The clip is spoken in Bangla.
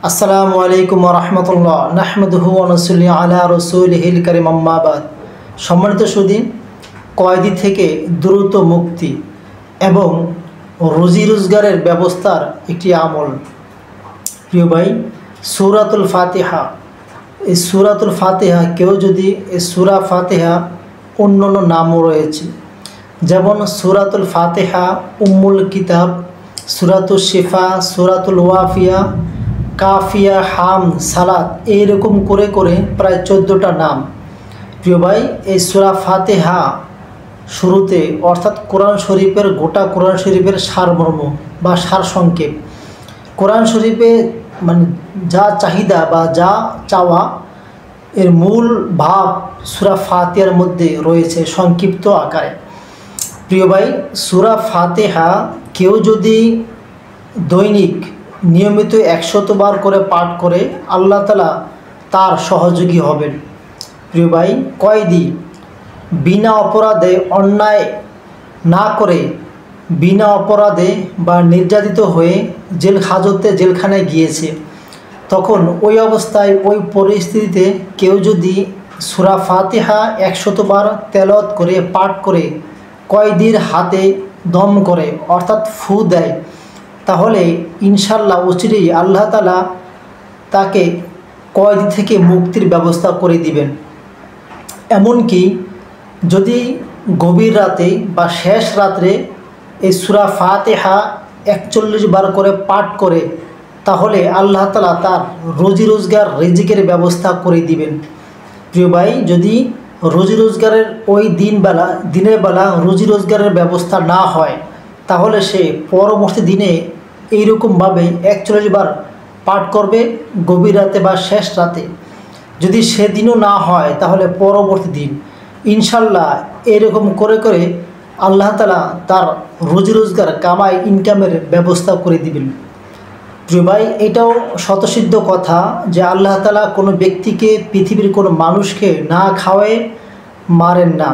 আসসালামু আলাইকুম ওয়া রাহমাতুল্লাহ নাহমাদুহু ওয়া নুসাল্লি আলা রাসূলিহিল কারীম আম্মা বাদ। সম্মানিত সুধী, কয়েদি থেকে দ্রুত মুক্তি এবং রুজি রোজগারের ব্যবস্থার একটি আমল। প্রিয় ভাই, সূরাতুল ফাতিহা, এই সূরাতুল ফাতিহা কেউ যদি এই সূরা ফাতিহা অন্যান্য নামও রয়েছে, যেমন সূরাতুল ফাতিহা, উম্মুল কিতাব, সূরাতুল শিফা, সূরাতুল ওয়াফিয়া, কাফিয়া, হাম, সালাত, এইরকম করে করে প্রায় 14টা নাম। প্রিয় ভাই, এই সূরা ফাতিহা শুরুতে অর্থাৎ কোরআন শরীফের গোটা কোরআন শরীফের সারমর্ম বা সারসংক্ষেপ, কোরআন শরীফে মানে যা চাহিদা বা যা চাওয়া এর মূল ভাব সূরা ফাতিহার মধ্যে রয়েছে সংক্ষিপ্ত আকারে। প্রিয় ভাই, সূরা ফাতিহা কেউ যদি দৈনিক নিয়মিত 100 বার করে পাঠ করে আল্লাহ তাআলা তার সহযোগী হবেন। প্রিয় ভাই, কয়েদি বিনা অপরাধে অন্যায় না করে বিনা অপরাধে বা নির্যাতিত হয়ে জেল হাজতে জেলখানায় গিয়েছে, তখন ওই অবস্থায় ওই পরিস্থিতিতে কেউ যদি সূরা ফাতিহা 100 বার তেলাওয়াত করে পাঠ করে কয়েদির হাতে দম করে অর্থাৎ ফু দেয়, তাহলে ইনশাল্লাহ অচিরেই আল্লাহ তাআলা তাকে কয়েদি থেকে মুক্তির ব্যবস্থা করে দিবেন। এমনকি যদি গভীর রাতে বা শেষ রাত্রে এই সূরা ফাতিহা 41 বার করে পাঠ করে, তাহলে আল্লাহ তাআলা তার রুজি রোজগার রিজিকের ব্যবস্থা করে দিবেন। প্রিয় ভাই, যদি রুজি রোজগারের ওই দিনের বেলা রুজি রোজগারের ব্যবস্থা না হয়, তাহলে সে পরবর্তী দিনে এইরকমভাবে 41 বার পাঠ করবে গভীর রাতে বা শেষ রাতে। যদি সেদিনও না হয়, তাহলে পরবর্তী দিন ইনশাল্লাহ এরকম করে করে আল্লাহ তাআলা তার রুজি রোজগার কামাই ইনকামের ব্যবস্থা করে দিবেন। প্রিয় ভাই, এটাও স্বতঃসিদ্ধ কথা যে আল্লাহ তাআলা কোনো ব্যক্তিকে, পৃথিবীর কোনো মানুষকে না খাওয়ায় মারেন না।